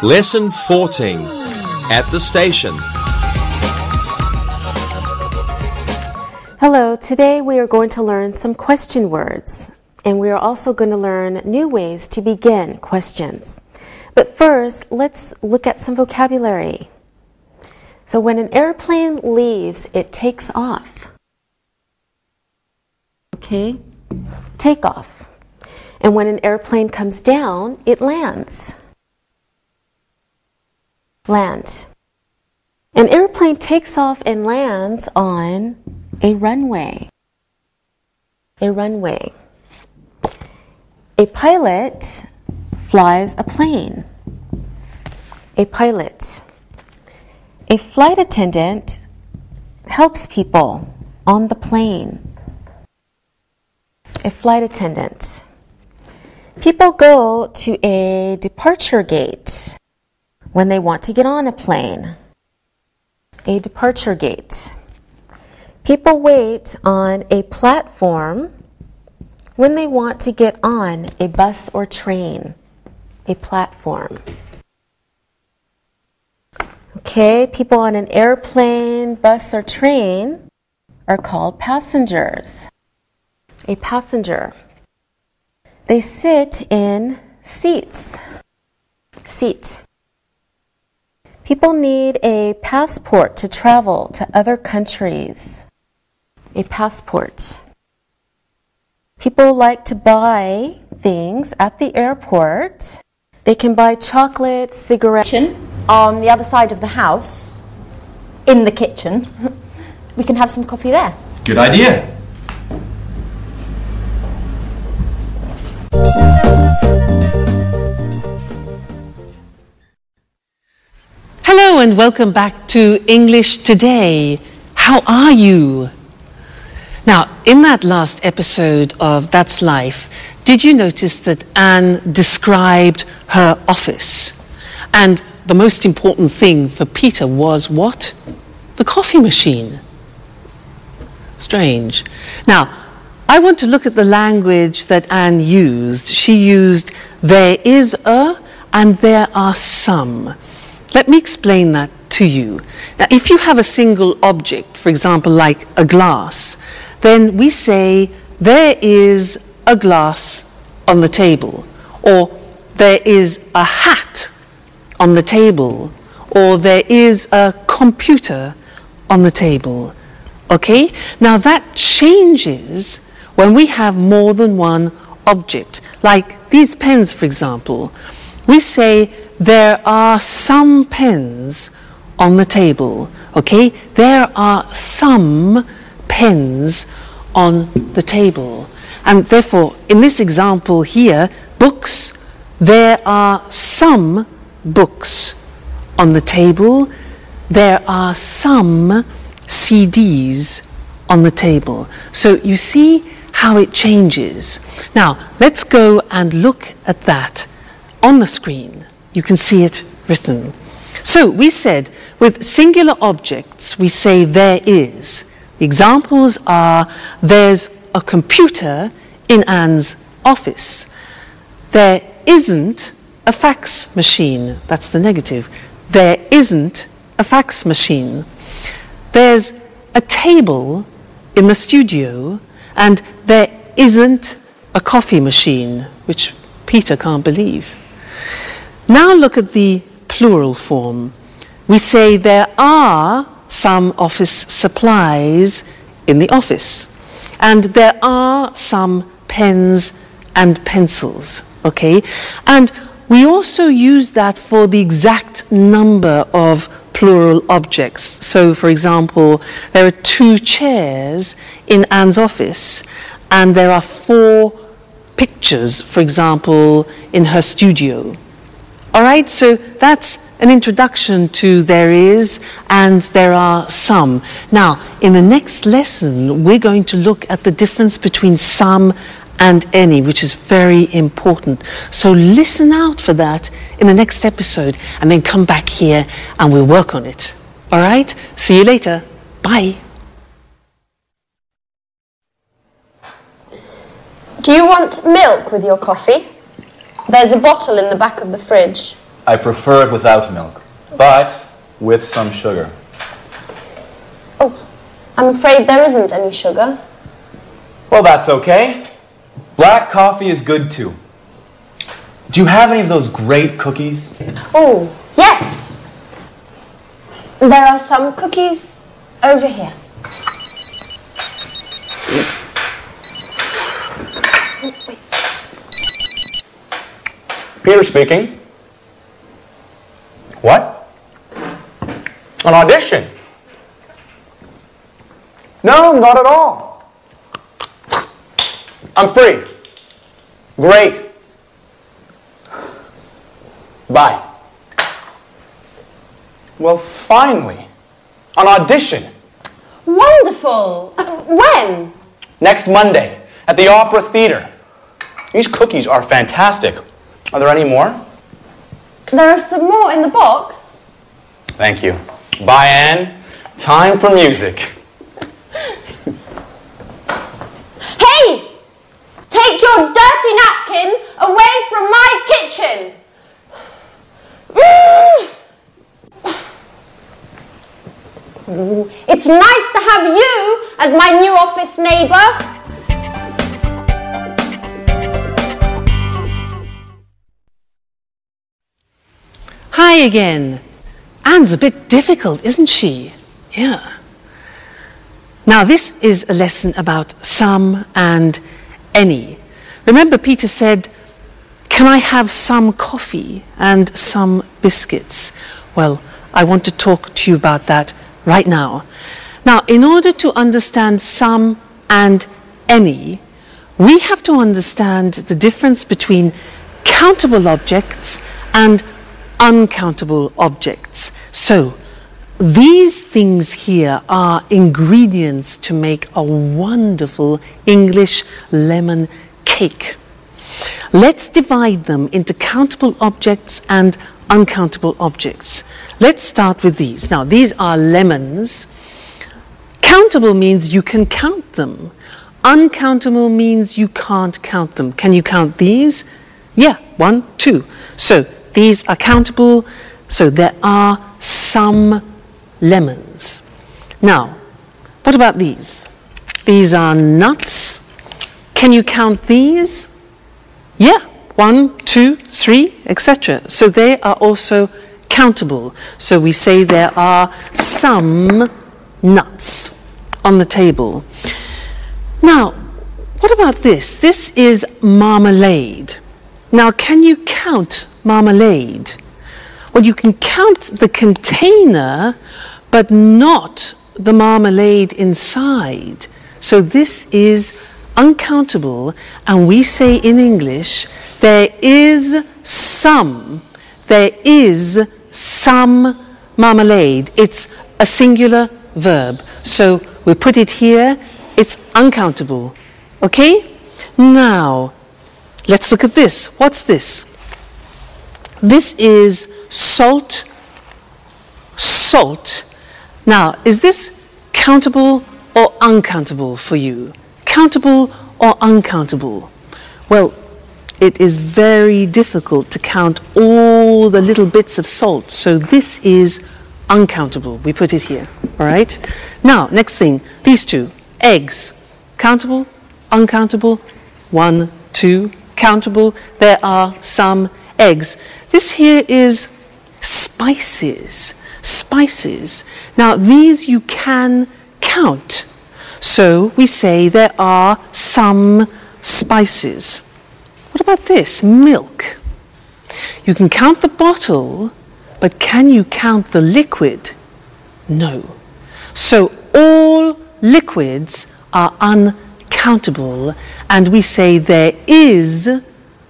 Lesson 14. At the station. Hello, today we are going to learn some question words, and we are also going to learn new ways to begin questions. But first, let's look at some vocabulary. So when an airplane leaves, it takes off. Okay? Take off. And when an airplane comes down, it lands. Land. An airplane takes off and lands on a runway. A runway. A pilot flies a plane. A pilot. A flight attendant helps people on the plane. A flight attendant. People go to a departure gate when they want to get on a plane. A departure gate. People wait on a platform when they want to get on a bus or train. A platform. Okay, people on an airplane, bus, or train are called passengers. A passenger. They sit in seats. Seat. People need a passport to travel to other countries. A passport. People like to buy things at the airport. They can buy chocolate, cigarettes. On the other side of the house, in the kitchen. We can have some coffee there. Good idea. Hello and welcome back to English Today. How are you? Now, in that last episode of That's Life, did you notice that Anne described her office? And the most important thing for Peter was what? The coffee machine. Strange. Now, I want to look at the language that Anne used. She used there is a and there are some. Let me explain that to you. Now, if you have a single object, for example, like a glass, then we say there is a glass on the table, or there is a hat on the table, or there is a computer on the table. Okay? Now that changes when we have more than one object. Like these pens, for example. We say there are some pens on the table. Okay? There are some pens on the table. And therefore, in this example here, books, there are some books on the table. There are some CDs on the table. So you see how it changes. Now, let's go and look at that on the screen. You can see it written. So we said with singular objects, we say there is. The examples are there's a computer in Anne's office. There isn't a fax machine. That's the negative. There isn't a fax machine. There's a table in the studio, and there isn't a coffee machine, which Peter can't believe. Now look at the plural form. We say there are some office supplies in the office, and there are some pens and pencils, okay? And we also use that for the exact number of plural objects. So, for example, there are 2 chairs in Anne's office, and there are 4 pictures, for example, in her studio. All right, so that's an introduction to there is and there are some. Now, in the next lesson, we're going to look at the difference between some and any, which is very important. So listen out for that in the next episode, and then come back here and we'll work on it. All right? See you later. Bye. Do you want milk with your coffee? There's a bottle in the back of the fridge. I prefer it without milk, but with some sugar. Oh, I'm afraid there isn't any sugar. Well, that's okay. Black coffee is good too. Do you have any of those great cookies? Oh, yes. There are some cookies over here. Peter speaking. What? An audition? No, not at all. I'm free. Great. Bye. Well, finally, an audition. Wonderful. When? Next Monday at the Opera Theatre. These cookies are fantastic. Are there any more? There are some more in the box. Thank you. Bye, Anne. Time for music. Hey! Take your dirty napkin away from my kitchen! It's nice to have you as my new office neighbour. Hi again. Anne's a bit difficult, isn't she? Yeah. Now this is a lesson about some and any. Remember Peter said, can I have some coffee and some biscuits? Well, I want to talk to you about that right now. Now, in order to understand some and any, we have to understand the difference between countable objects and uncountable objects. So, these things here are ingredients to make a wonderful English lemon cake. Let's divide them into countable objects and uncountable objects. Let's start with these. Now, these are lemons. Countable means you can count them. Uncountable means you can't count them. Can you count these? Yeah, 1, 2. So, these are countable, so there are some lemons. Now, what about these? These are nuts. Can you count these? Yeah, 1, 2, 3, etc. So they are also countable. So we say there are some nuts on the table. Now, what about this? This is marmalade. Now, can you count marmalade? Well, you can count the container, but not the marmalade inside. So this is uncountable, and we say in English, there is some marmalade. It's a singular verb. So we put it here, it's uncountable. Okay? Now, let's look at this. What's this? This is salt. Salt. Now, is this countable or uncountable for you? Countable or uncountable? Well, it is very difficult to count all the little bits of salt, so this is uncountable. We put it here, all right? Now, next thing, these two, eggs. Countable, uncountable, 1, 2, countable. There are some eggs. This here is spices. Spices. Now, these you can count. So we say there are some spices. What about this? Milk. You can count the bottle, but can you count the liquid? No. So all liquids are uncountable, and we say there is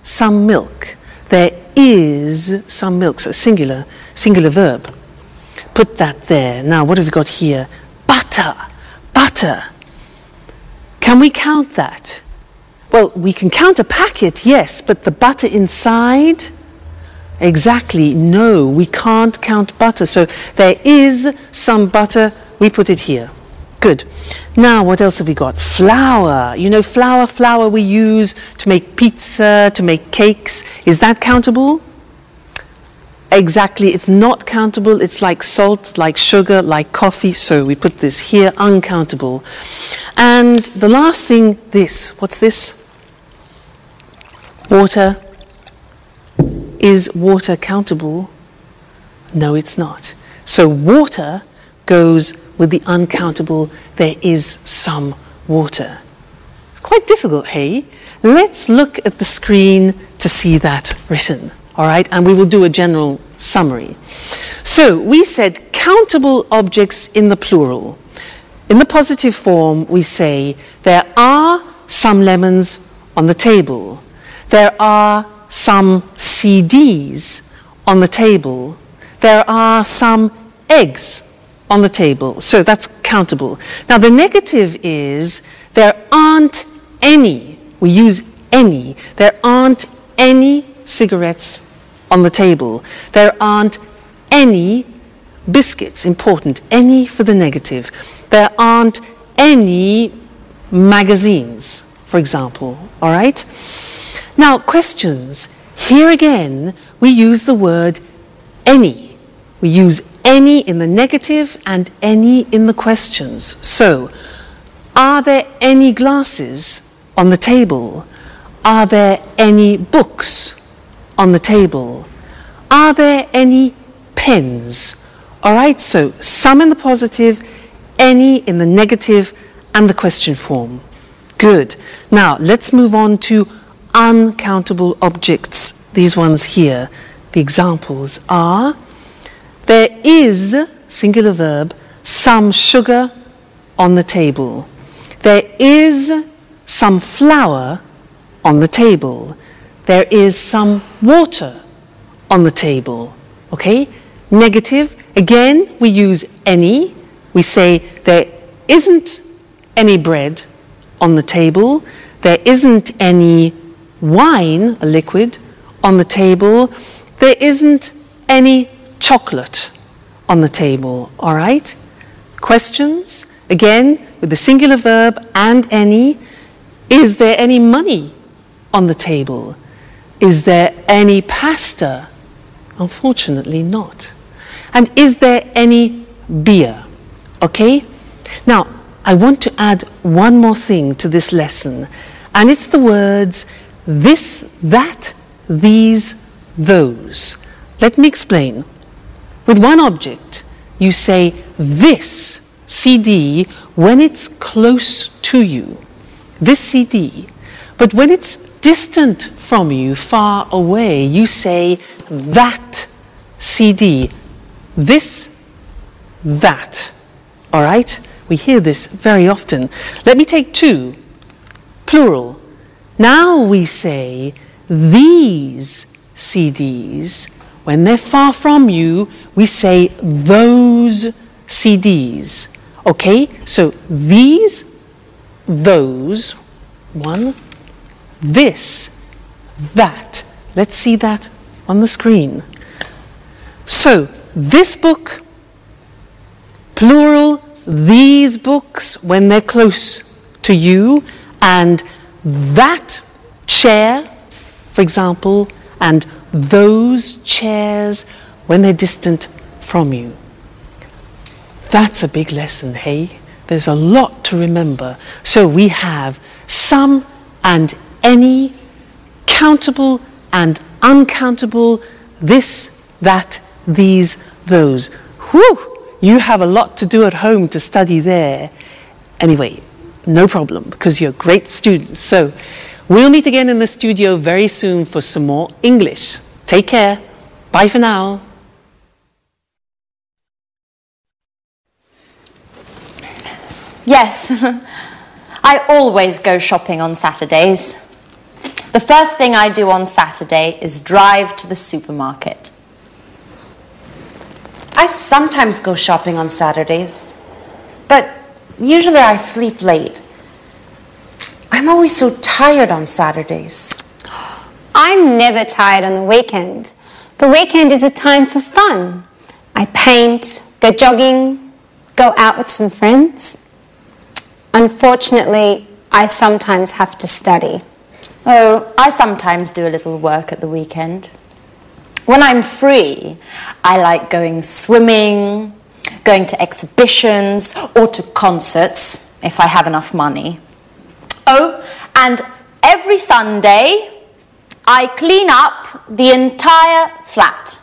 some milk. There is some milk. So singular verb. Put that there. Now what have we got here? Butter. Butter. Can we count that? Well, we can count a packet, yes, but the butter inside? Exactly, no, we can't count butter. So there is some butter, we put it here. Good. Now, what else have we got? Flour. You know, flour we use to make pizza, to make cakes. Is that countable? Exactly, it's not countable. It's like salt, like sugar, like coffee. So we put this here, uncountable. And the last thing, this. What's this? Water. Is water countable? No, it's not. So water goes with the uncountable. There is some water. It's quite difficult, hey? Let's look at the screen to see that written. All right, and we will do a general summary. So we said countable objects in the plural. In the positive form, we say there are some lemons on the table. There are some CDs on the table. There are some eggs on the table. So that's countable. Now the negative is there aren't any. We use any. There aren't any cigarettes on the table. There aren't any biscuits, important, any for the negative. There aren't any magazines, for example, all right? Now, questions. Here again, we use the word any. We use any in the negative and any in the questions. So, are there any glasses on the table? Are there any books on the table? Are there any pens? All right, so some in the positive, any in the negative, and the question form. Good. Now, let's move on to uncountable objects. These ones here. The examples are, there is, singular verb, some sugar on the table. There is some flour on the table. There is some water on the table. Okay? Negative, again, we use any. We say there isn't any bread on the table. There isn't any wine, a liquid, on the table. There isn't any chocolate on the table. All right? Questions, again, with the singular verb and any. Is there any money on the table? Is there any pasta? Unfortunately not. And is there any beer? Okay? Now, I want to add one more thing to this lesson, and it's the words this, that, these, those. Let me explain. With one object, you say this CD when it's close to you. This CD. But when it's distant from you, far away, you say that CD. This, that. All right? We hear this very often. Let me take two. Plural. Now we say these CDs. When they're far from you, we say those CDs. Okay? So these, those, one, this, that. Let's see that on the screen. So, this book, plural, these books when they're close to you, and that chair, for example, and those chairs when they're distant from you. That's a big lesson, hey? There's a lot to remember. So we have some and any, countable and uncountable, this, that, these, those. Whew! You have a lot to do at home to study there. Anyway, no problem, because you're great students. So we'll meet again in the studio very soon for some more English. Take care. Bye for now. Yes, I always go shopping on Saturdays. The first thing I do on Saturday is drive to the supermarket. I sometimes go shopping on Saturdays, but usually I sleep late. I'm always so tired on Saturdays. I'm never tired on the weekend. The weekend is a time for fun. I paint, go jogging, go out with some friends. Unfortunately, I sometimes have to study. Oh, I sometimes do a little work at the weekend. When I'm free, I like going swimming, going to exhibitions, or to concerts, if I have enough money. Oh, and every Sunday, I clean up the entire flat.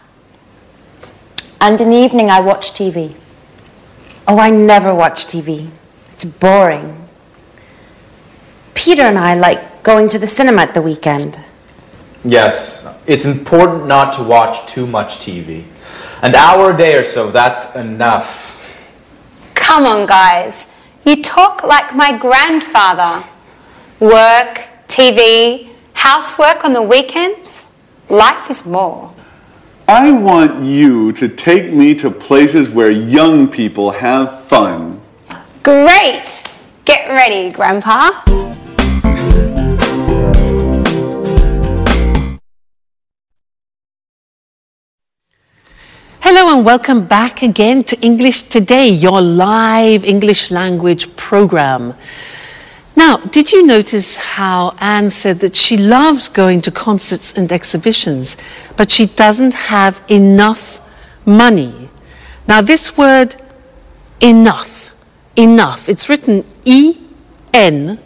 And in the evening, I watch TV. Oh, I never watch TV. It's boring. Peter and I like going to the cinema at the weekend. Yes, it's important not to watch too much TV. An hour a day or so, that's enough. Come on, guys. You talk like my grandfather. Work, TV, housework on the weekends. Life is more. I want you to take me to places where young people have fun. Great! Get ready, Grandpa. Hello and welcome back again to English Today, your live English language program. Now, did you notice how Anne said that she loves going to concerts and exhibitions, but she doesn't have enough money? Now, this word enough, it's written E-N-O-U-G-H.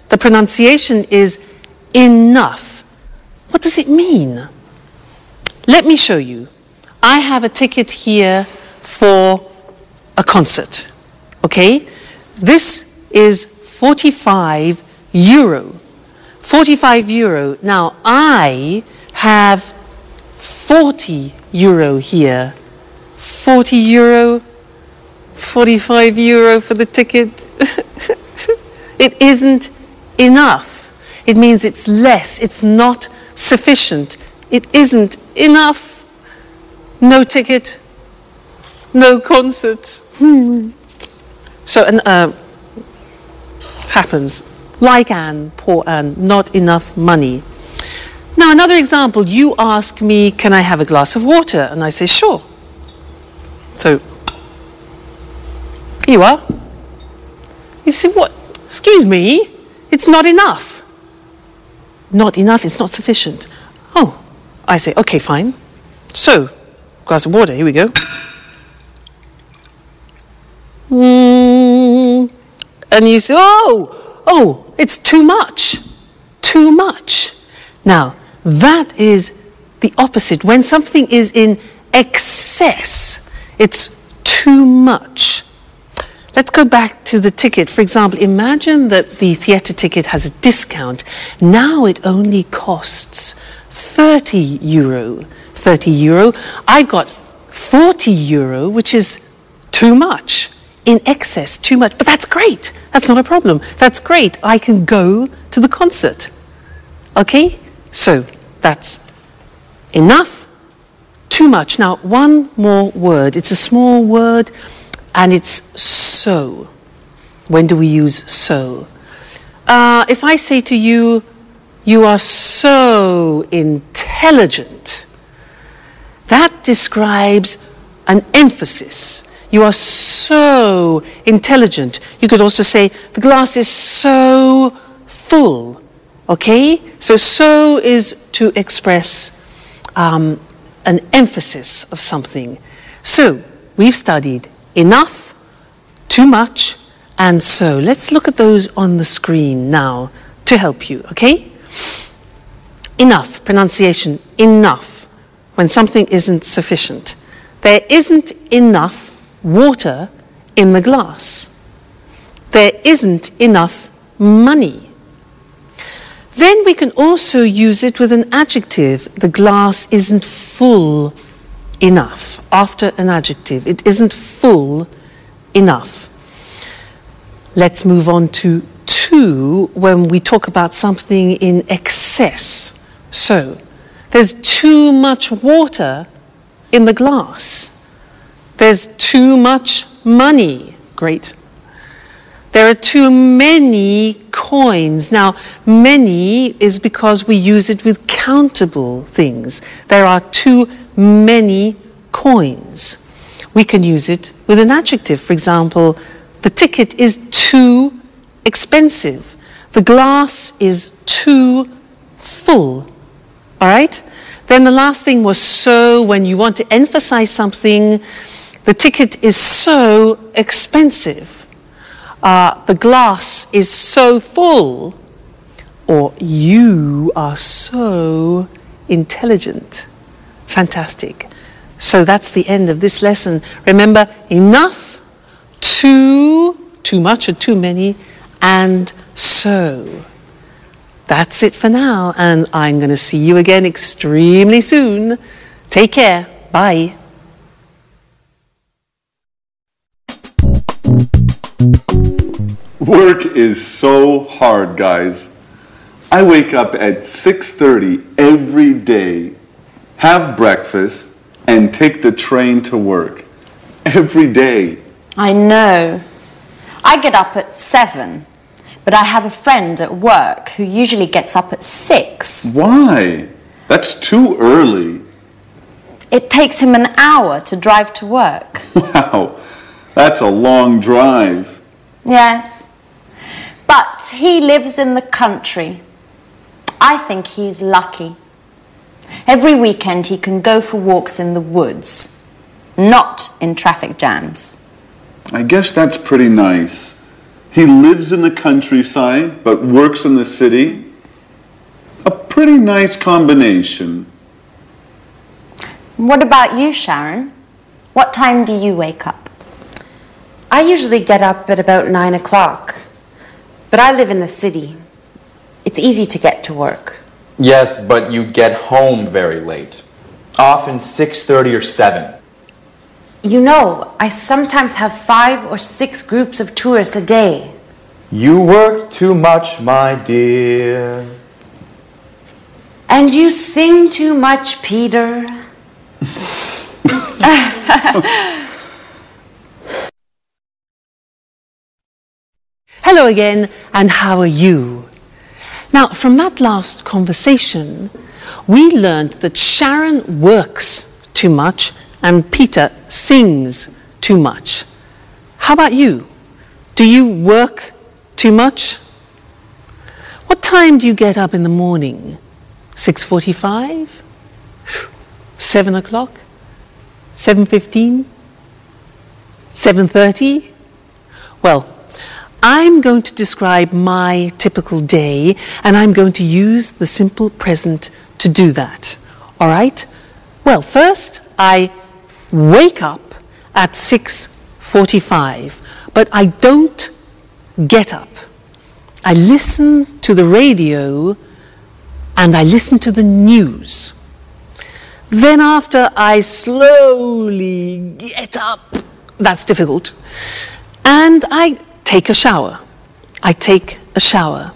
The pronunciation is enough. What does it mean? Let me show you. I have a ticket here for a concert, okay? This is 45 euro. 45 euro. Now, I have 40 euro here. 40 euro, 45 euro for the ticket. It isn't enough. It means it's less, it's not sufficient. It isn't enough. No ticket, no concert. So, happens. Like Anne, poor Anne, not enough money. Now, another example, you ask me, can I have a glass of water? And I say, sure. So, here you are. You say, what? Excuse me, it's not enough. Not enough, it's not sufficient. Oh, I say, okay, fine. So, glass of water, here we go. And you say, oh, it's too much. Too much. Now, that is the opposite. When something is in excess, it's too much. Let's go back to the ticket. For example, imagine that the theatre ticket has a discount. Now it only costs 30 euro. 30 euro. I've got 40 euro, which is too much. In excess, too much. But that's great. That's not a problem. That's great. I can go to the concert. Okay? So, that's enough, too much. Now, one more word. It's a small word, and it's so. When do we use so? If I say to you, you are so intelligent, that describes an emphasis. You are so intelligent. You could also say, the glass is so full. Okay? So is to express an emphasis of something. So, we've studied enough, too much, and so. Let's look at those on the screen now to help you, okay? Enough, pronunciation, enough, when something isn't sufficient. There isn't enough water in the glass. There isn't enough money. Then we can also use it with an adjective. The glass isn't full enough. After an adjective, it isn't full enough. Let's move on to when we talk about something in excess. So, there's too much water in the glass. There's too much money. Great. There are too many coins. Now, many is because we use it with countable things. There are too many coins. We can use it with an adjective. For example, the ticket is too expensive. The glass is too full. All right? Then the last thing was so. When you want to emphasize something, the ticket is so expensive. The glass is so full. Or you are so intelligent. Fantastic. So that's the end of this lesson. Remember, enough, too much or too many, and so. That's it for now, and I'm going to see you again extremely soon. Take care. Bye. Work is so hard, guys. I wake up at 6:30 every day, have breakfast, and take the train to work. Every day. I know. I get up at 7, but I have a friend at work who usually gets up at 6. Why? That's too early. It takes him an hour to drive to work. Wow, that's a long drive. Yes. But he lives in the country. I think he's lucky. Every weekend he can go for walks in the woods, not in traffic jams. I guess that's pretty nice. He lives in the countryside, but works in the city. A pretty nice combination. What about you, Sharon? What time do you wake up? I usually get up at about 9 o'clock, but I live in the city. It's easy to get to work. Yes, but you get home very late. Often 6:30 or 7. You know, I sometimes have 5 or 6 groups of tourists a day. You work too much, my dear. And you sing too much, Peter. Hello again, and how are you? Now, from that last conversation, we learned that Sharon works too much and Peter sings too much. How about you? Do you work too much? What time do you get up in the morning? 6:45? 7 o'clock? 7:15? 7:30? Well, I'm going to describe my typical day, and I'm going to use the simple present to do that. All right? Well, first, I wake up at 6:45, but I don't get up. I listen to the radio and I listen to the news. Then after I slowly get up, that's difficult, and I take a shower. I take a shower.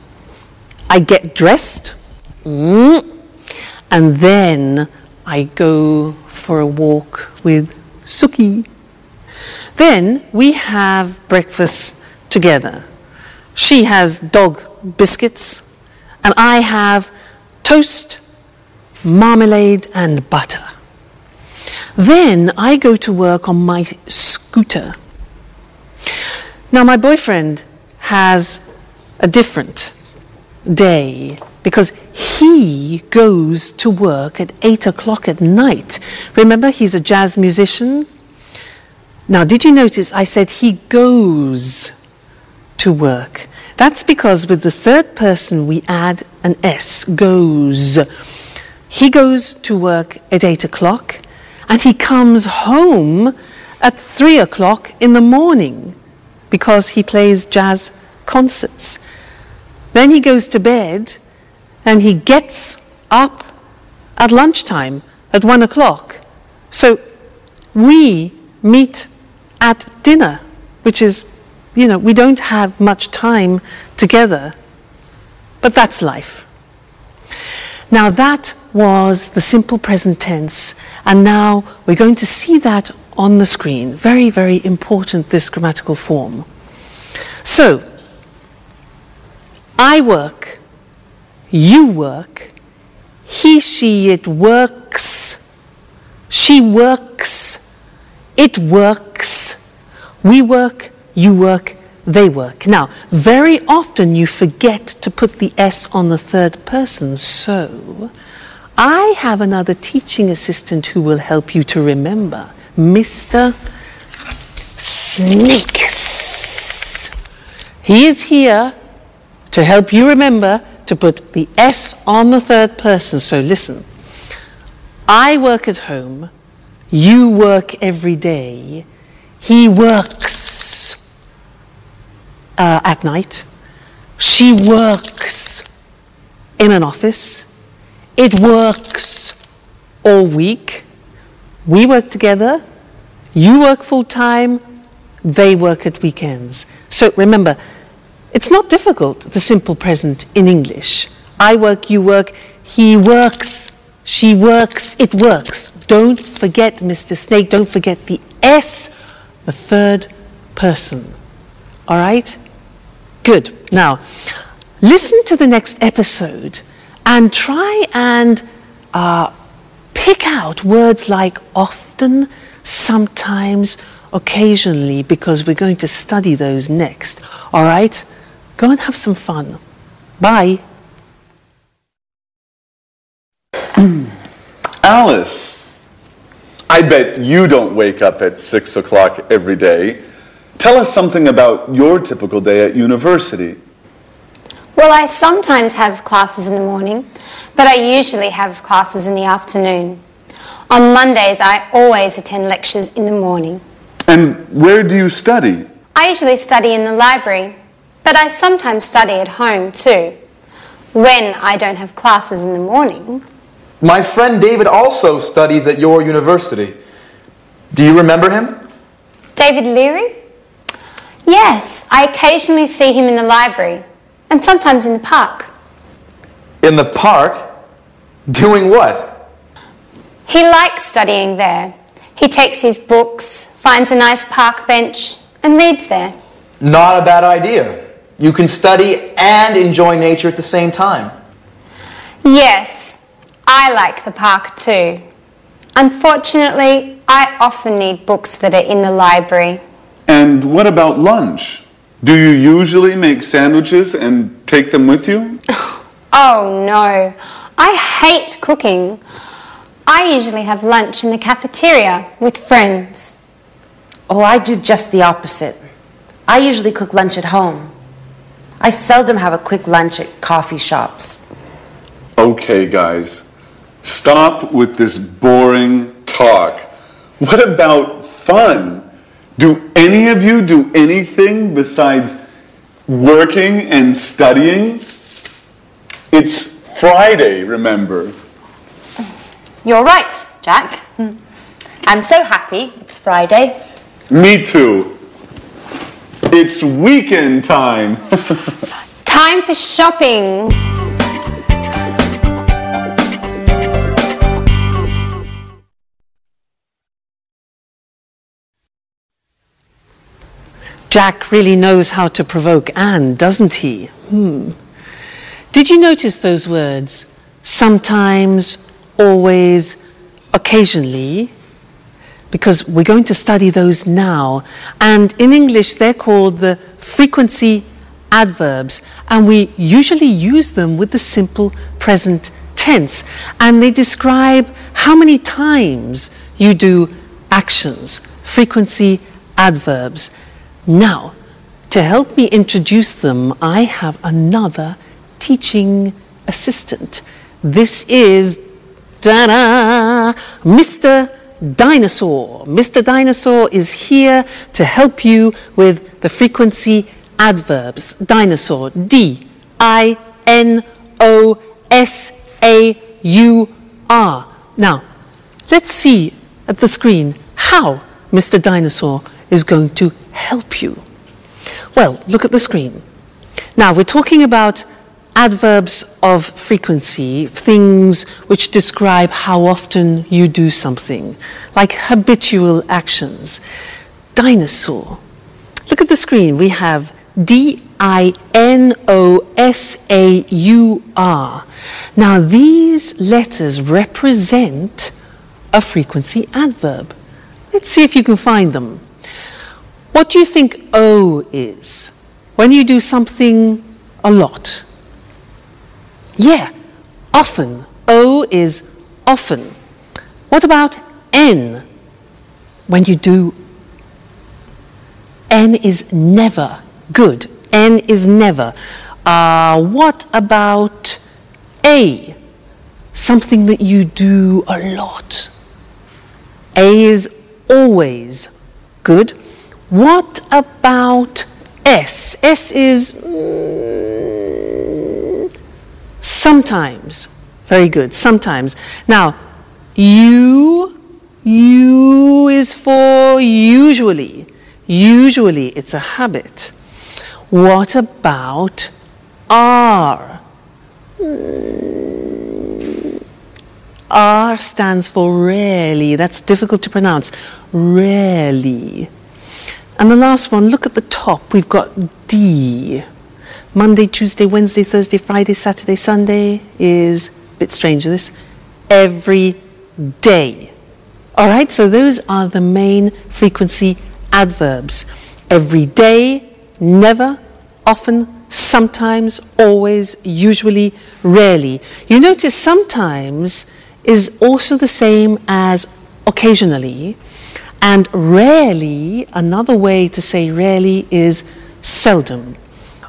I get dressed, and then I go for a walk with Suki. Then we have breakfast together. She has dog biscuits, and I have toast, marmalade, and butter. Then I go to work on my scooter. Now, my boyfriend has a different day because he goes to work at 8 o'clock at night. Remember, he's a jazz musician. Now, did you notice I said he goes to work? That's because with the third person we add an S, goes. He goes to work at 8 o'clock and he comes home at 3 o'clock in the morning because he plays jazz concerts. Then he goes to bed and he gets up at lunchtime at 1 o'clock. So we meet at dinner, which is, we don't have much time together, but that's life. Now that was the simple present tense, and now we're going to see that on the screen. Very, very important, this grammatical form. So, I work, you work, he, she, it works, she works, it works, we work, you work, they work. Now, very often you forget to put the S on the third person, so I have another teaching assistant who will help you to remember, Mr. Snakes. He is here to help you remember to put the S on the third person. So listen, I work at home, you work every day, he works at night, she works in an office, it works all week, we work together, you work full time, they work at weekends. So remember, it's not difficult, the simple present in English. I work, you work, he works, she works, it works. Don't forget, Mr. Snake, don't forget the S, the third person. All right? Good. Now, listen to the next episode and try and pick out words like often, sometimes, occasionally, because we're going to study those next. All right? Go and have some fun. Bye. Alice, I bet you don't wake up at 6 o'clock every day. Tell us something about your typical day at university. Well, I sometimes have classes in the morning, but I usually have classes in the afternoon. On Mondays, I always attend lectures in the morning. And where do you study? I usually study in the library, but I sometimes study at home too, when I don't have classes in the morning. My friend David also studies at your university. Do you remember him? David Leary? Yes, I occasionally see him in the library, and sometimes in the park. In the park? Doing what? He likes studying there. He takes his books, finds a nice park bench, and reads there. Not a bad idea. You can study and enjoy nature at the same time. Yes, I like the park too. Unfortunately, I often need books that are in the library. And what about lunch? Do you usually make sandwiches and take them with you? Oh no, I hate cooking. I usually have lunch in the cafeteria with friends. Oh, I do just the opposite. I usually cook lunch at home. I seldom have a quick lunch at coffee shops. Okay, guys, stop with this boring talk. What about fun? Do any of you do anything besides working and studying? It's Friday, remember? You're right, Jack. I'm so happy it's Friday. Me too. It's weekend time. Time for shopping. Jack really knows how to provoke Anne, doesn't he? Did you notice those words? Sometimes, always, occasionally? Because we're going to study those now. And in English, they're called the frequency adverbs. And we usually use them with the simple present tense. And they describe how many times you do actions, frequency adverbs. Now, to help me introduce them, I have another teaching assistant. This is, ta-da, Mr. Dinosaur. Mr. Dinosaur is here to help you with the frequency adverbs. Dinosaur, D-I-N-O-S-A-U-R. Now, let's see at the screen how Mr. Dinosaur is going to help you. Well, look at the screen. Now, we're talking about adverbs of frequency, things which describe how often you do something, like habitual actions. Dinosaur. Look at the screen. We have D-I-N-O-S-A-U-R. Now, these letters represent a frequency adverb. Let's see if you can find them. What do you think O is? When you do something a lot. Yeah, often. O is often. What about N? When you do, N is never. Good. N is never. What about A? Something that you do a lot. A is always. Good. What about S? S is sometimes. Very good. Sometimes. Now, U is for usually. Usually, it's a habit. What about R? R stands for rarely. That's difficult to pronounce. Rarely. And the last one, look at the top. We've got D. Monday, Tuesday, Wednesday, Thursday, Friday, Saturday, Sunday is, a bit strange this, every day. All right, so those are the main frequency adverbs. Every day, never, often, sometimes, always, usually, rarely. You notice sometimes is also the same as occasionally, and rarely, another way to say rarely is seldom.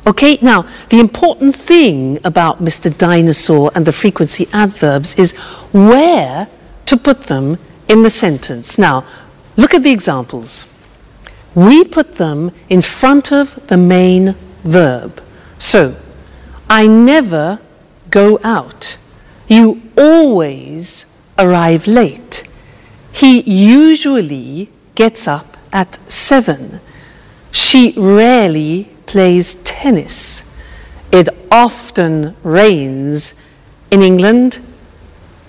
Okay, now the important thing about Mr. Dinosaur and the frequency adverbs is where to put them in the sentence. Now, look at the examples. We put them in front of the main verb. So, I never go out. You always arrive late. He usually gets up at 7. She rarely plays tennis. It often rains in England.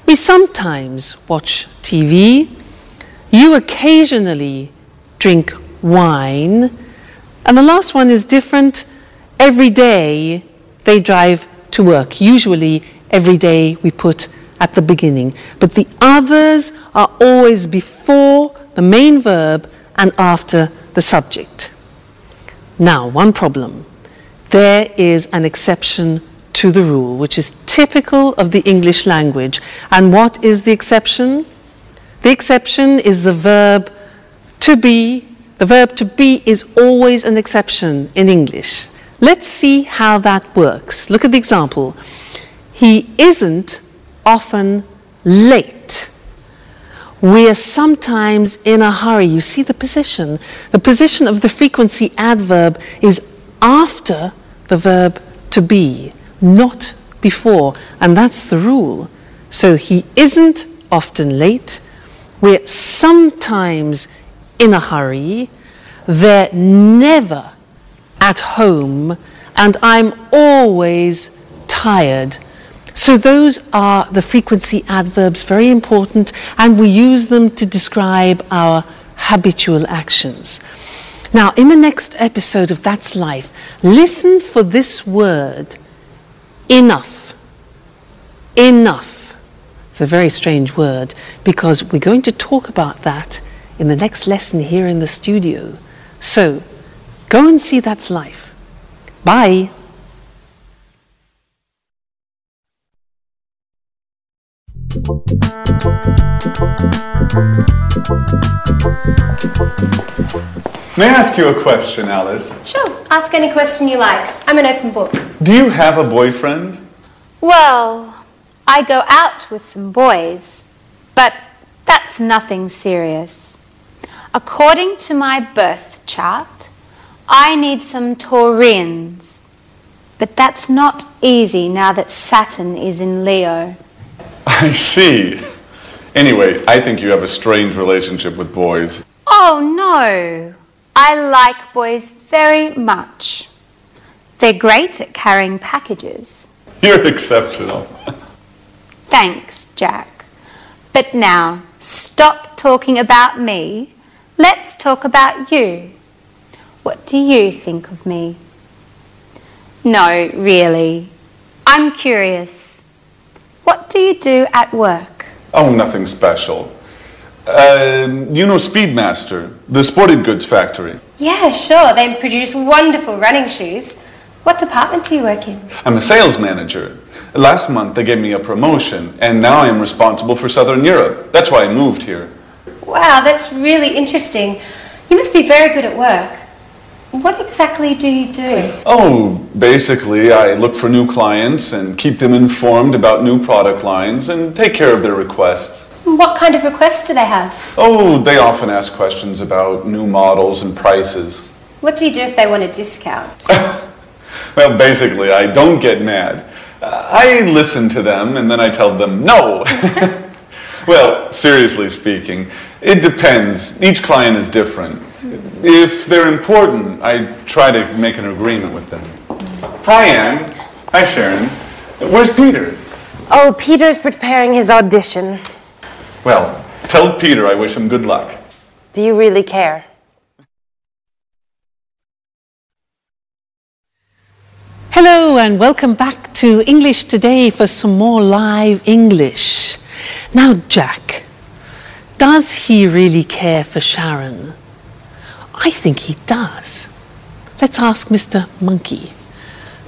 We sometimes watch TV. You occasionally drink wine. And the last one is different. Every day they drive to work. Usually every day we put at the beginning. But the others are always before the main verb and after the subject. Now, one problem. There is an exception to the rule, which is typical of the English language. And what is the exception? The exception is the verb to be. The verb to be is always an exception in English. Let's see how that works. Look at the example. He isn't often late. We're sometimes in a hurry. You see the position. The position of the frequency adverb is after the verb to be, not before. And that's the rule. So he isn't often late. We're sometimes in a hurry. They're never at home. And I'm always tired. So those are the frequency adverbs, very important, and we use them to describe our habitual actions. Now, in the next episode of That's Life, listen for this word, enough. Enough. It's a very strange word, because we're going to talk about that in the next lesson here in the studio. So, go and see That's Life. Bye. May I ask you a question, Alice? Sure, ask any question you like. I'm an open book. Do you have a boyfriend? Well, I go out with some boys, but that's nothing serious. According to my birth chart, I need some Taurians. But that's not easy now that Saturn is in Leo. I see. Anyway, I think you have a strange relationship with boys. Oh no, I like boys very much. They're great at carrying packages. You're exceptional. Thanks, Jack. But now, stop talking about me. Let's talk about you. What do you think of me? No, really. I'm curious. What do you do at work? Oh, nothing special. You know Speedmaster, the sporting goods factory. Yeah, sure. They produce wonderful running shoes. What department do you work in? I'm a sales manager. Last month they gave me a promotion, and now I'm responsible for Southern Europe. That's why I moved here. Wow, that's really interesting. You must be very good at work. What exactly do you do? Oh, basically I look for new clients and keep them informed about new product lines and take care of their requests. What kind of requests do they have? Oh, they often ask questions about new models and prices. What do you do if they want a discount? Well, basically I don't get mad. I listen to them and then I tell them no. Well, seriously speaking, it depends. Each client is different. If they're important, I try to make an agreement with them. Hi, Anne. Hi, Sharon. Where's Peter? Oh, Peter's preparing his audition. Well, tell Peter I wish him good luck. Do you really care? Hello and welcome back to English Today for some more live English. Now, Jack, does he really care for Sharon? I think he does. Let's ask Mr. Monkey.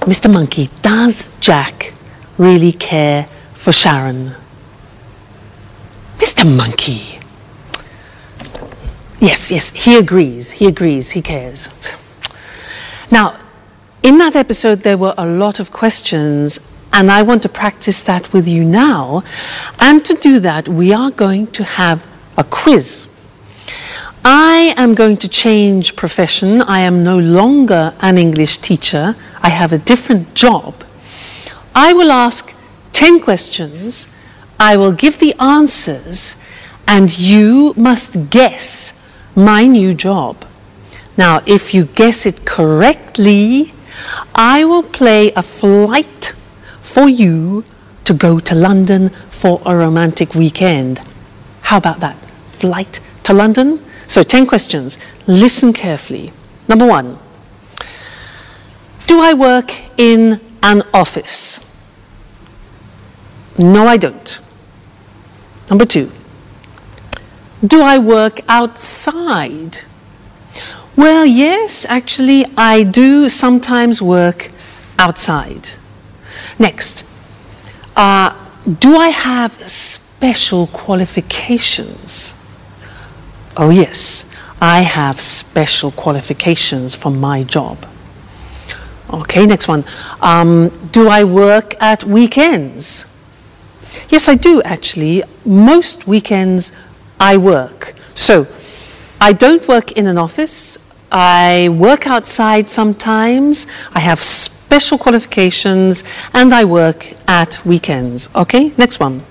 Mr. Monkey, does Jack really care for Sharon? Mr. Monkey. Yes, he agrees, he cares. Now, in that episode there were a lot of questions and I want to practice that with you now. And to do that, we are going to have a quiz. I am going to change profession. I am no longer an English teacher. I have a different job. I will ask 10 questions. I will give the answers and you must guess my new job. Now, if you guess it correctly, I will play a flight for you to go to London for a romantic weekend. How about that? Flight to London? So 10 questions. Listen carefully. Number 1. Do I work in an office? No, I don't. Number 2. Do I work outside? Well, yes, actually, I do sometimes work outside. Next. Do I have special qualifications? Oh yes, I have special qualifications for my job. Okay, next one. Do I work at weekends? Yes, I do actually. Most weekends I work. So, I don't work in an office. I work outside sometimes. I have special qualifications and I work at weekends. Okay, next one.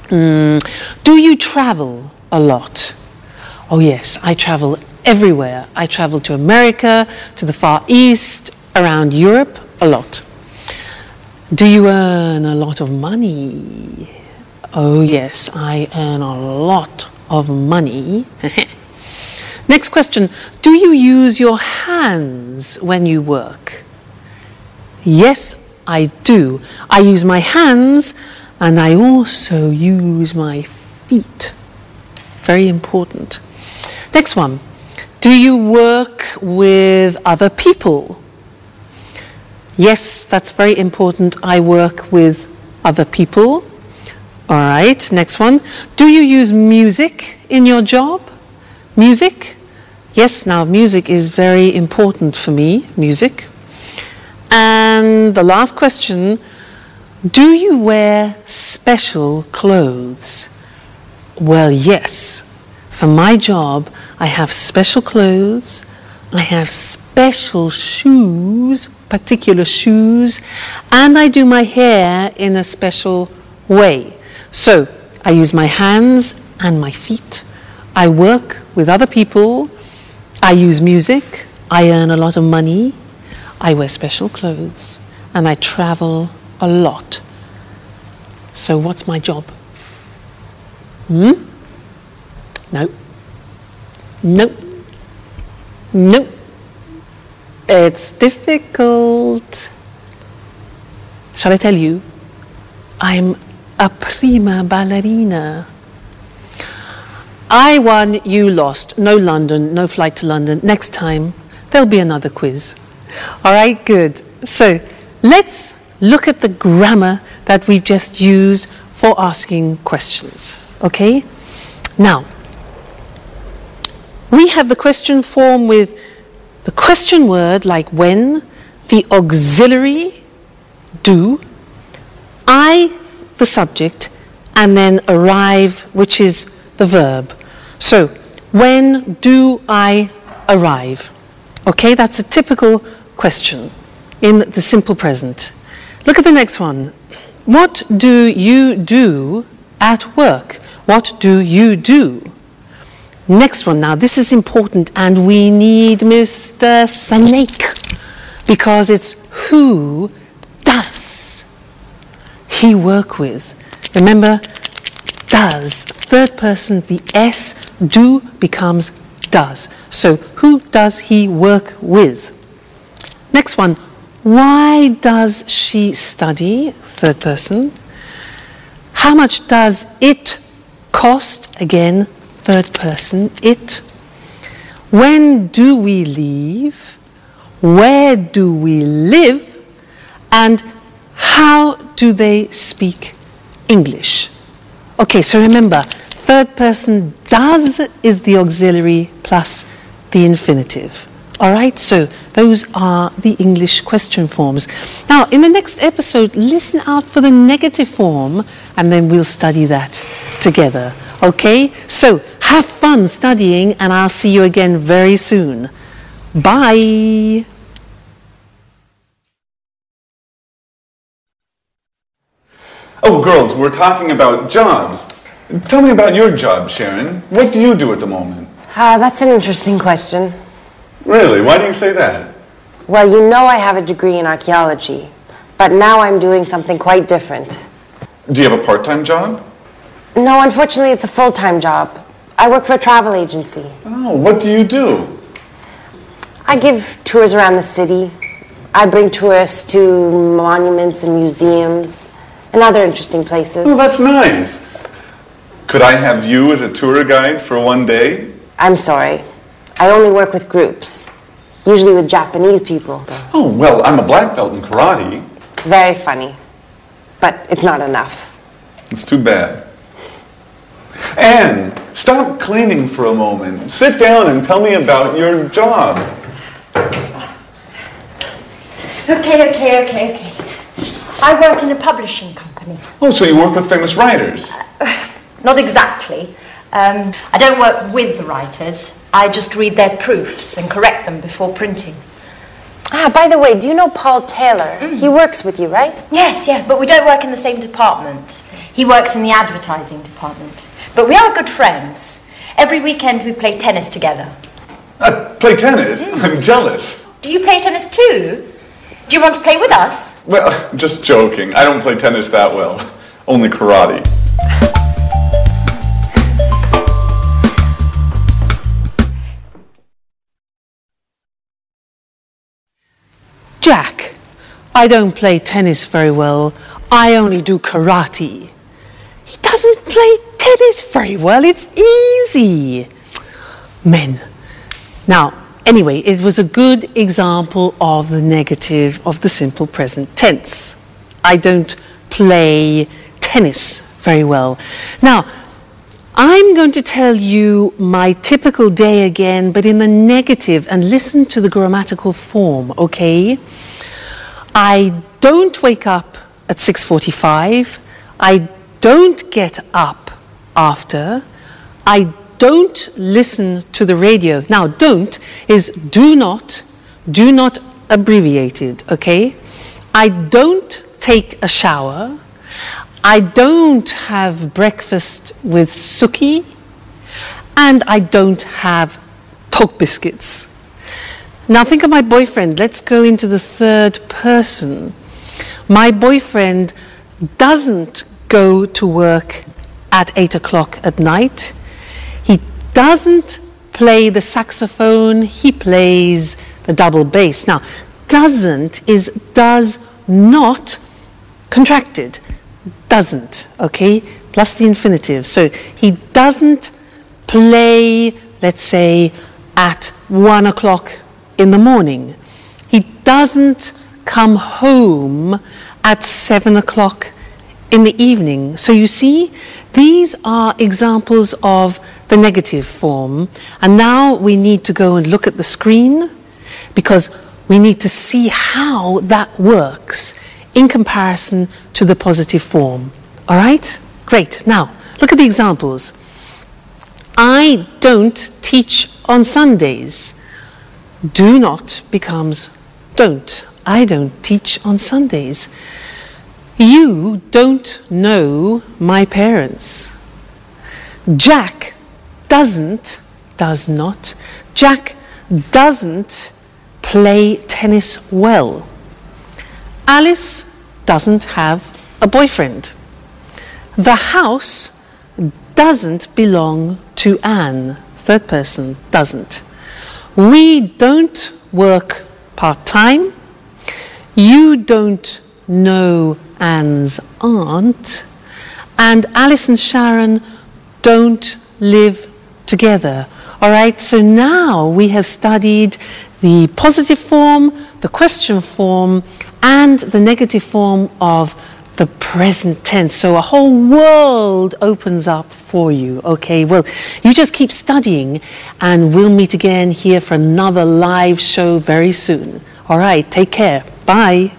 Do you travel a lot? Oh yes, I travel everywhere. I travel to America, to the Far East, around Europe, a lot. Do you earn a lot of money? Oh yes, I earn a lot of money. Next question. Do you use your hands when you work? Yes, I do. I use my hands and I also use my feet. Very important. Next one. Do you work with other people? Yes, that's very important. I work with other people. All right, next one. Do you use music in your job? Music? Yes, now music is very important for me, music. And the last question, do you wear special clothes? Well, yes. For my job, I have special clothes, I have special shoes, particular shoes, and I do my hair in a special way. So, I use my hands and my feet. I work with other people. I use music. I earn a lot of money. I wear special clothes. And I travel a lot. So, what's my job? No. It's difficult. Shall I tell you? I'm a prima ballerina. I won, you lost. No London, no flight to London. Next time, there'll be another quiz. All right, good. So let's look at the grammar that we've just used for asking questions. Okay? Now, we have the question form with the question word like when, the auxiliary do, I the subject, and then arrive, which is the verb. So, when do I arrive? Okay, that's a typical question in the simple present. Look at the next one. What do you do at work? What do you do? Next one. Now, this is important, and we need Mr. Snake, because it's who does he work with? Remember, does, third person, the S, do becomes does. So, who does he work with? Next one. Why does she study? Third person. How much does it cost? Again, third person, it. When do we leave? Where do we live? And how do they speak English? Okay, so remember, third person does is the auxiliary plus the infinitive. All right, so those are the English question forms. Now, in the next episode, listen out for the negative form, and then we'll study that together. Okay, so have fun studying, and I'll see you again very soon. Bye. Oh, girls, we're talking about jobs. Tell me about your job, Sharon. What do you do at the moment? That's an interesting question. Really? Why do you say that? Well, you know I have a degree in archaeology, but now I'm doing something quite different. Do you have a part-time job? No, unfortunately, it's a full-time job. I work for a travel agency. Oh, what do you do? I give tours around the city. I bring tourists to monuments and museums and other interesting places. Oh, that's nice. Could I have you as a tour guide for one day? I'm sorry. I only work with groups, usually with Japanese people. Oh, well, I'm a black belt in karate. Very funny, but it's not enough. It's too bad. Anne, stop cleaning for a moment. Sit down and tell me about your job. Okay. I work in a publishing company. Oh, so you work with famous writers? Not exactly. I don't work with the writers. I just read their proofs and correct them before printing. By the way, do you know Paul Taylor? He works with you, right? Yes, but we don't work in the same department. He works in the advertising department. But we are good friends. Every weekend we play tennis together. Play tennis? I'm jealous. Do you play tennis too? Do you want to play with us? Well, just joking. I don't play tennis that well. Only karate. Jack, I don't play tennis very well. I only do karate. He doesn't play tennis very well. It's easy. Men. Now, anyway, it was a good example of the negative of the simple present tense. I don't play tennis very well. Now, I'm going to tell you my typical day again, but in the negative, and listen to the grammatical form, okay? I don't wake up at 6:45. I don't get up after. I don't listen to the radio. Now, don't is do not abbreviated, okay? I don't take a shower. I don't have breakfast with Suki, and I don't have Tok biscuits. Now think of my boyfriend. Let's go into the third person. My boyfriend doesn't go to work at 8 o'clock at night. He doesn't play the saxophone. He plays the double bass. Now, doesn't is does not contracted. Doesn't, okay, plus the infinitive. So he doesn't play, let's say, at 1 o'clock in the morning. He doesn't come home at 7 o'clock in the evening. So you see, these are examples of the negative form. And now we need to go and look at the screen because we need to see how that works in comparison to the positive form. All right? Great. Now, look at the examples. I don't teach on Sundays. Do not becomes don't. I don't teach on Sundays. You don't know my parents. Jack does not. Jack doesn't play tennis well. Alice doesn't have a boyfriend. The house doesn't belong to Anne. Third person, doesn't. We don't work part-time. You don't know Anne's aunt. And Alice and Sharon don't live together. All right, so now we have studied the positive form, the question form, and the negative form of the present tense. So a whole world opens up for you. Okay, well, you just keep studying and we'll meet again here for another live show very soon. All right, take care. Bye.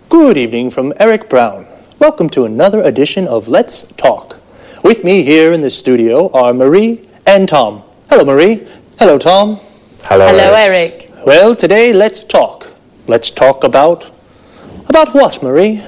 Good evening from Eric Brown. Welcome to another edition of Let's Talk. With me here in the studio are Marie and Tom. Hello, Marie. Hello, Tom. Hello, Eric. Well, today, let's talk. Let's talk about what, Marie?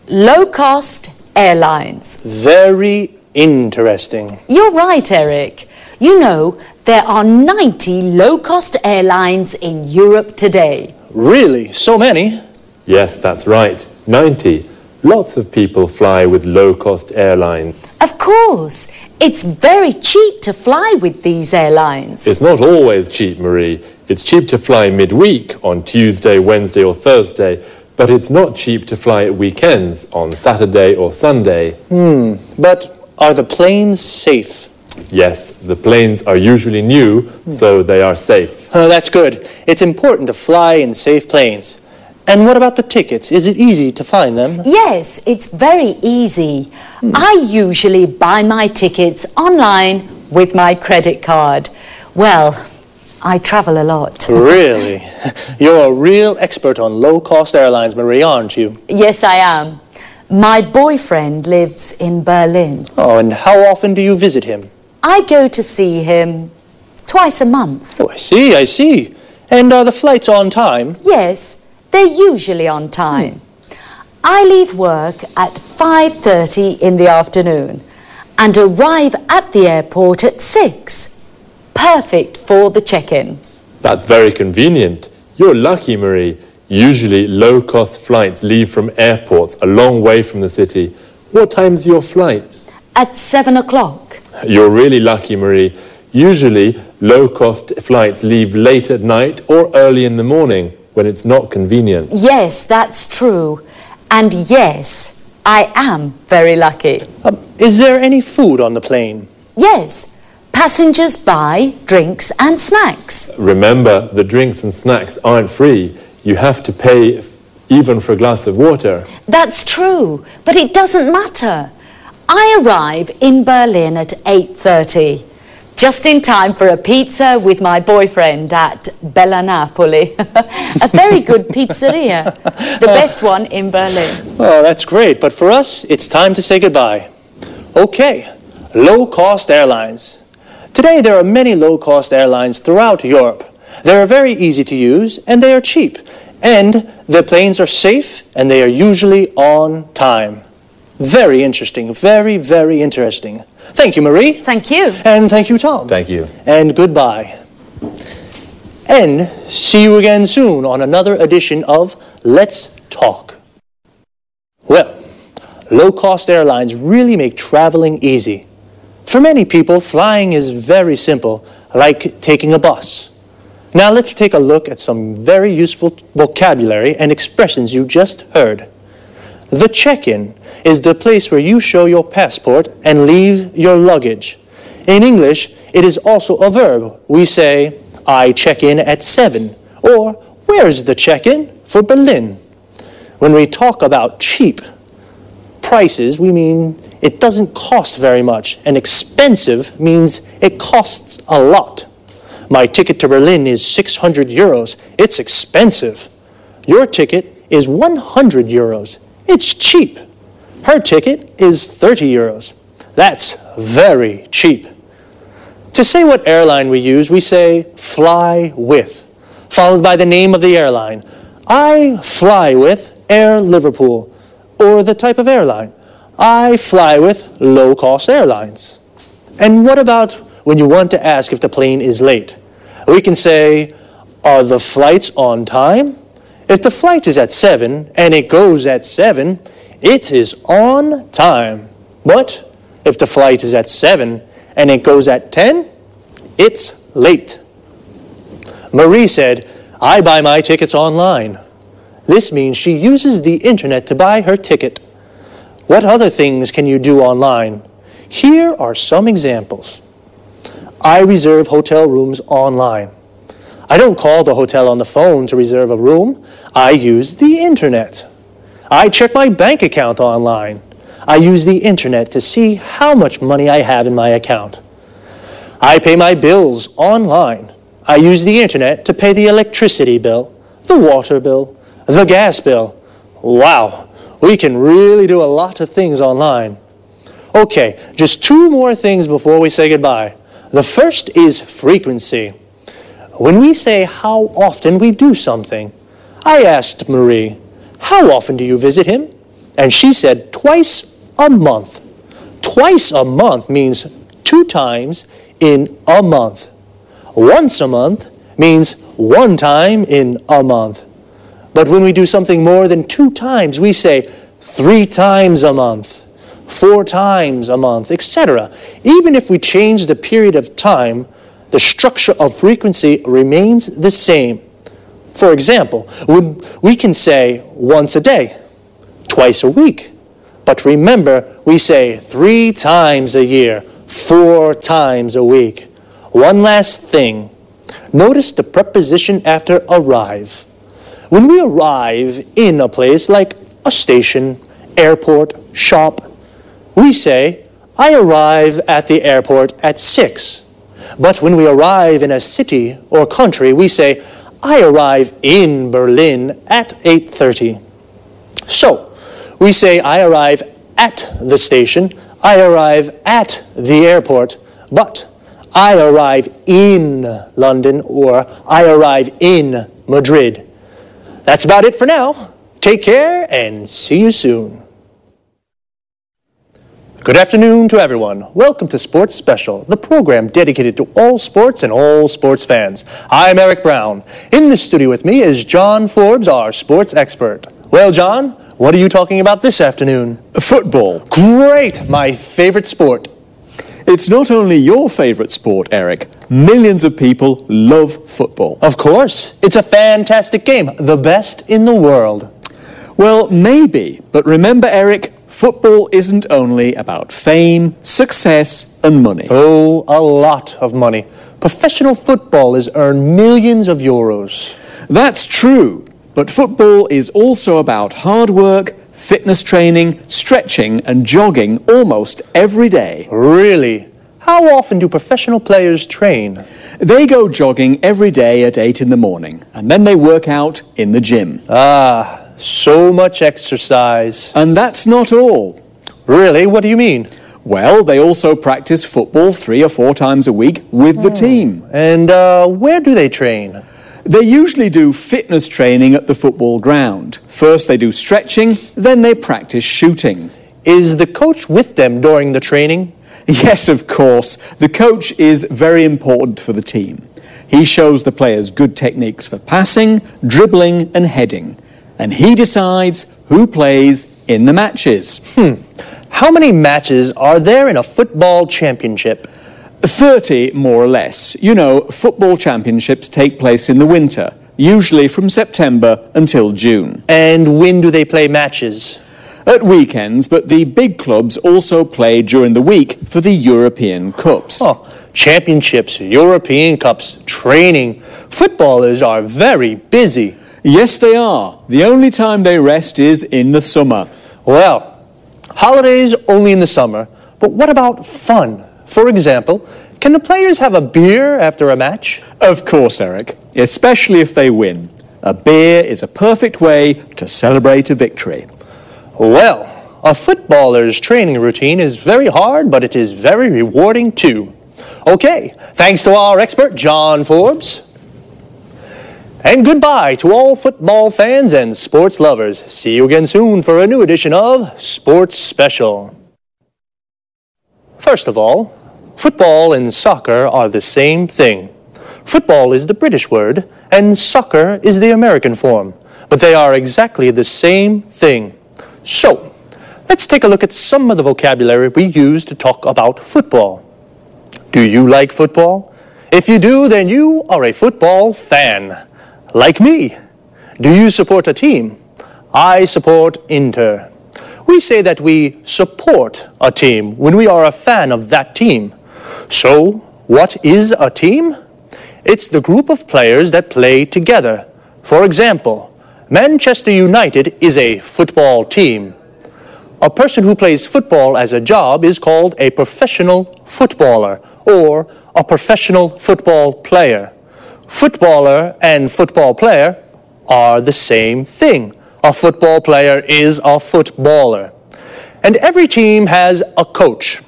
Low-cost airlines. Very interesting. You're right, Eric. You know, there are 90 low-cost airlines in Europe today. Really? So many? Yes, that's right. 90. Lots of people fly with low-cost airlines. Of course. It's very cheap to fly with these airlines. It's not always cheap, Marie. It's cheap to fly midweek on Tuesday, Wednesday or Thursday, but it's not cheap to fly at weekends on Saturday or Sunday. But are the planes safe? Yes, the planes are usually new, so they are safe. That's good. It's important to fly in safe planes. And what about the tickets? Is it easy to find them? Yes, it's very easy. I usually buy my tickets online with my credit card. Well, I travel a lot. Really? You're a real expert on low-cost airlines, Marie, aren't you? Yes, I am. My boyfriend lives in Berlin. Oh, and how often do you visit him? I go to see him twice a month. Oh, I see. And are the flights on time? Yes. They're usually on time. I leave work at 5:30 in the afternoon and arrive at the airport at 6. Perfect for the check-in. That's very convenient. You're lucky, Marie. Usually low-cost flights leave from airports a long way from the city. What time's your flight? At 7 o'clock. You're really lucky, Marie. Usually low-cost flights leave late at night or early in the morning, when it's not convenient. Yes, that's true. And yes, I am very lucky. Is there any food on the plane? Yes. Passengers buy drinks and snacks. Remember, the drinks and snacks aren't free. You have to pay even for a glass of water. That's true, but it doesn't matter. I arrive in Berlin at 8:30. Just in time for a pizza with my boyfriend at Bella Napoli. A very good pizzeria. The best one in Berlin. Oh, that's great. But for us, it's time to say goodbye. Okay, low-cost airlines. Today, there are many low-cost airlines throughout Europe. They are very easy to use, and they are cheap. And the planes are safe, and they are usually on time. Very interesting. Very, very interesting. Thank you, Marie. Thank you. And thank you, Tom. Thank you. And goodbye. And see you again soon on another edition of Let's Talk. Well, low-cost airlines really make traveling easy. For many people, flying is very simple, like taking a bus. Now let's take a look at some very useful vocabulary and expressions you just heard. The check-in is the place where you show your passport and leave your luggage. In English, it is also a verb. We say, I check in at 7, or where's the check-in for Berlin? When we talk about cheap prices, we mean it doesn't cost very much, and expensive means it costs a lot. My ticket to Berlin is 600 euros. It's expensive. Your ticket is 100 euros. It's cheap. Her ticket is 30 euros. That's very cheap. To say what airline we use, we say fly with, followed by the name of the airline. I fly with Air Liverpool, or the type of airline. I fly with low-cost airlines. And what about when you want to ask if the plane is late? We can say, are the flights on time? If the flight is at 7 and it goes at 7, it is on time. But if the flight is at 7 and it goes at 10, it's late. Marie said, I buy my tickets online. This means she uses the internet to buy her ticket. What other things can you do online? Here are some examples. I reserve hotel rooms online. I don't call the hotel on the phone to reserve a room. I use the internet. I check my bank account online. I use the internet to see how much money I have in my account. I pay my bills online. I use the internet to pay the electricity bill, the water bill, the gas bill. Wow, we can really do a lot of things online. Okay, just 2 more things before we say goodbye. The first is frequency. When we say how often we do something, I asked Marie, how often do you visit him? And she said twice a month. Twice a month means 2 times in a month. Once a month means 1 time in a month. But when we do something more than 2 times, we say 3 times a month, 4 times a month, etc. Even if we change the period of time, the structure of frequency remains the same. For example, we can say once a day, twice a week. But remember, we say 3 times a year, 4 times a week. One last thing. Notice the preposition after arrive. When we arrive in a place like a station, airport, shop, we say, I arrive at the airport at 6. But when we arrive in a city or country, we say, I arrive in Berlin at 8:30. So, we say, I arrive at the station, I arrive at the airport, but I arrive in London or I arrive in Madrid. That's about it for now. Take care and see you soon. Good afternoon to everyone. Welcome to Sports Special, the program dedicated to all sports and all sports fans. I'm Eric Brown. In the studio with me is John Forbes, our sports expert. Well, John, what are you talking about this afternoon? Football. Great, my favorite sport. It's not only your favorite sport, Eric. Millions of people love football. Of course. It's a fantastic game, the best in the world. Well, maybe, but remember, Eric, football isn't only about fame, success, and money. Oh, a lot of money. Professional footballers earn millions of euros. That's true, but football is also about hard work, fitness training, stretching, and jogging almost every day. Really? How often do professional players train? They go jogging every day at 8 in the morning, and then they work out in the gym. Ah, so much exercise. And that's not all. Really? What do you mean? Well, they also practice football 3 or 4 times a week with the team. And where do they train? They usually do fitness training at the football ground. First they do stretching, then they practice shooting. Is the coach with them during the training? Yes, of course. The coach is very important for the team. He shows the players good techniques for passing, dribbling, and heading. And he decides who plays in the matches. How many matches are there in a football championship? 30, more or less. You know, football championships take place in the winter, usually from September until June. And when do they play matches? at weekends, but the big clubs also play during the week for the European Cups. Oh, championships, European Cups, training. Footballers are very busy. Yes, they are. The only time they rest is in the summer. Well, holidays only in the summer, but what about fun? For example, can the players have a beer after a match? Of course, Eric, especially if they win. A beer is a perfect way to celebrate a victory. Well, a footballer's training routine is very hard, but it is very rewarding too. Okay, thanks to our expert, John Forbes. And goodbye to all football fans and sports lovers. See you again soon for a new edition of Sports Special. First of all, football and soccer are the same thing. Football is the British word, and soccer is the American form. But they are exactly the same thing. So, let's take a look at some of the vocabulary we use to talk about football. Do you like football? If you do, then you are a football fan. Like me. Do you support a team? I support Inter. We say that we support a team when we are a fan of that team. So, what is a team? It's the group of players that play together. For example, Manchester United is a football team. A person who plays football as a job is called a professional footballer or a professional football player. Footballer and football player are the same thing. A football player is a footballer. And every team has a coach.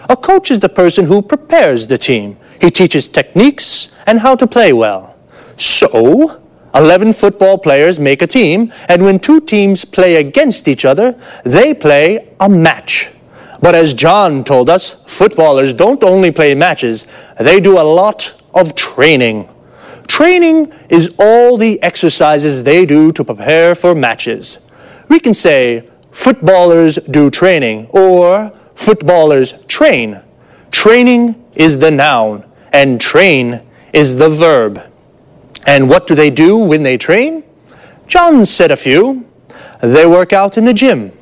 A coach is the person who prepares the team. He teaches techniques and how to play well. So, 11 football players make a team, and when two teams play against each other, they play a match. But as John told us, footballers don't only play matches, they do a lot of training. Training is all the exercises they do to prepare for matches. We can say, footballers do training, or footballers train. Training is the noun, and train is the verb. And what do they do when they train? John said a few. They work out in the gym.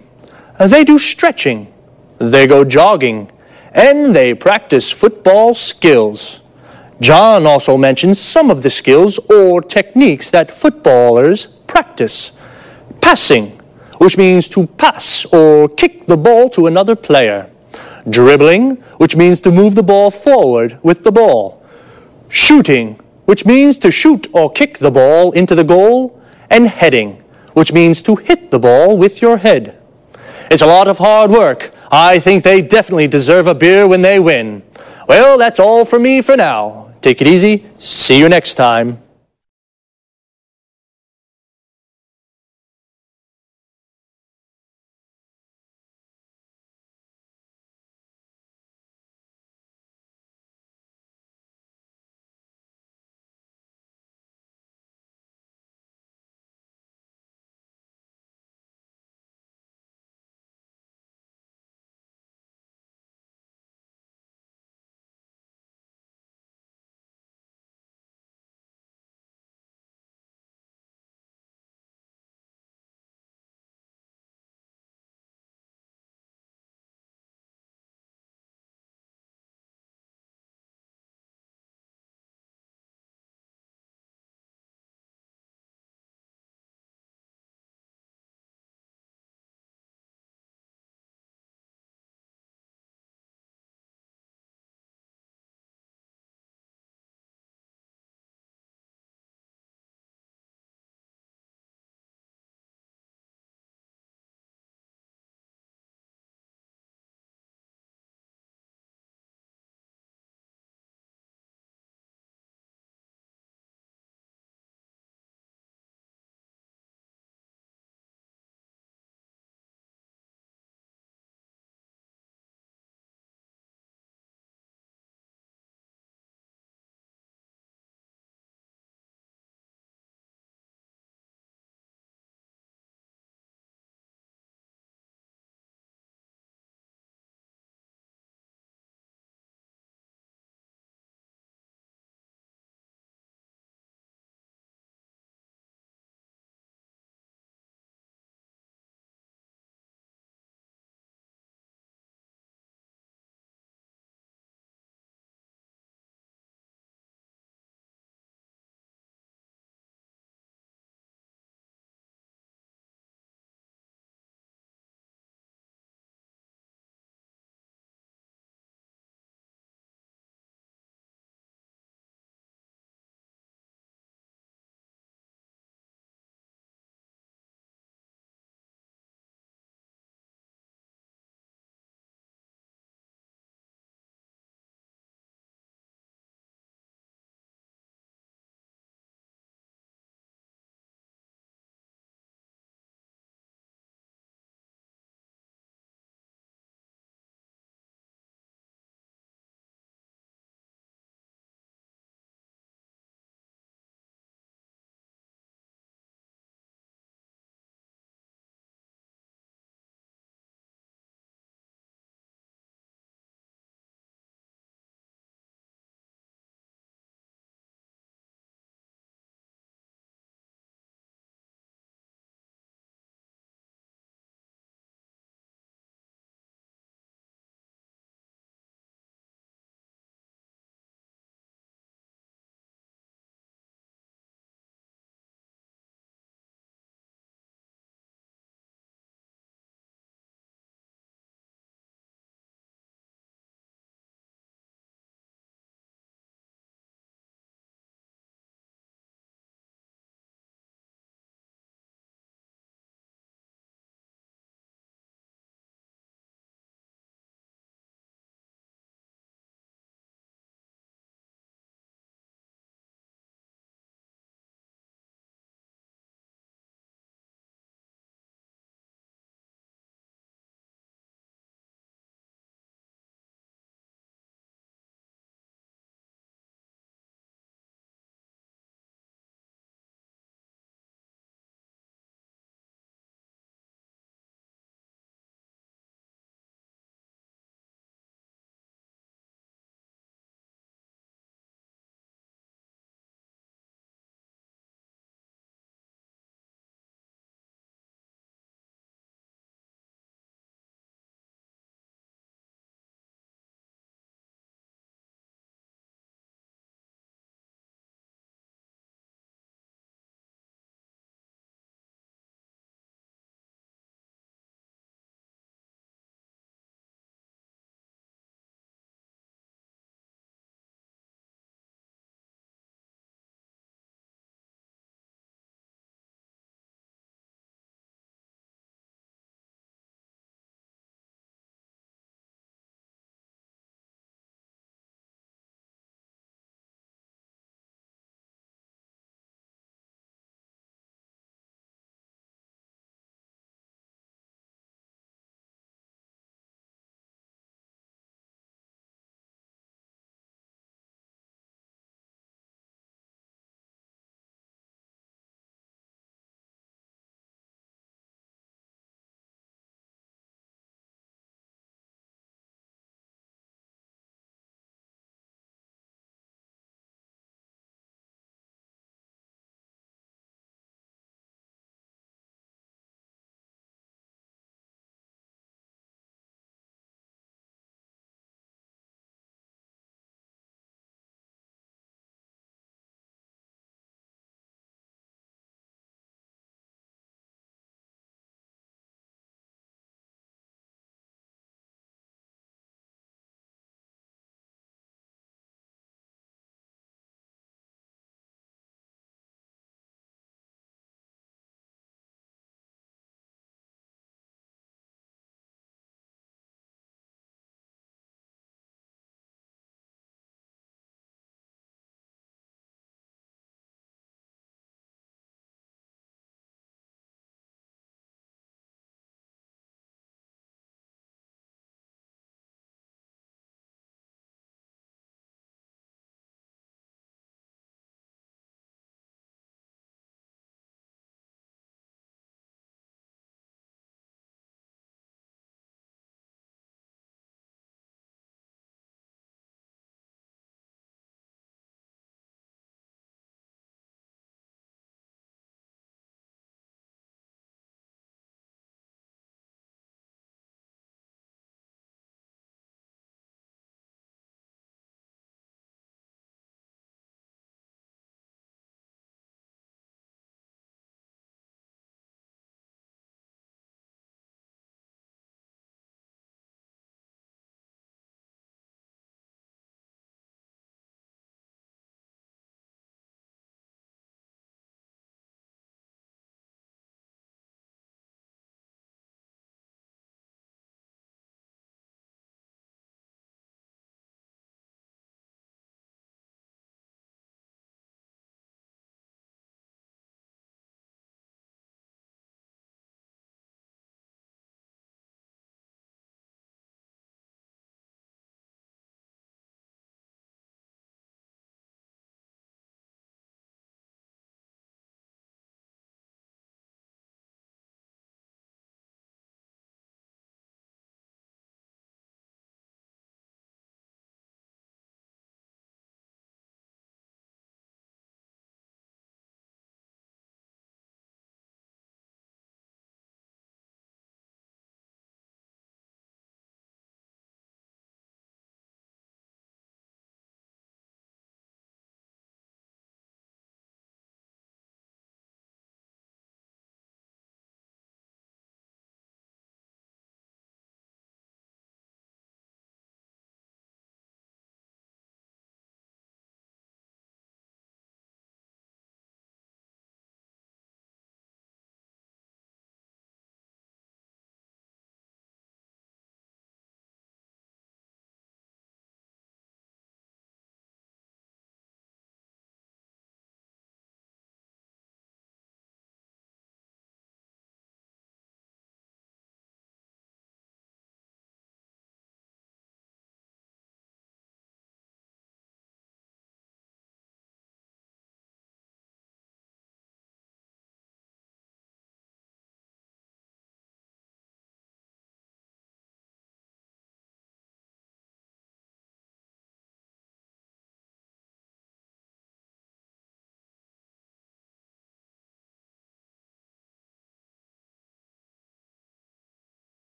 They do stretching. They go jogging. And they practice football skills. John also mentions some of the skills or techniques that footballers practice. Passing, which means to pass or kick the ball to another player. Dribbling, which means to move the ball forward with the ball. Shooting, which means to shoot or kick the ball into the goal. And heading, which means to hit the ball with your head. It's a lot of hard work. I think they definitely deserve a beer when they win. Well, that's all from me for now. Take it easy. See you next time.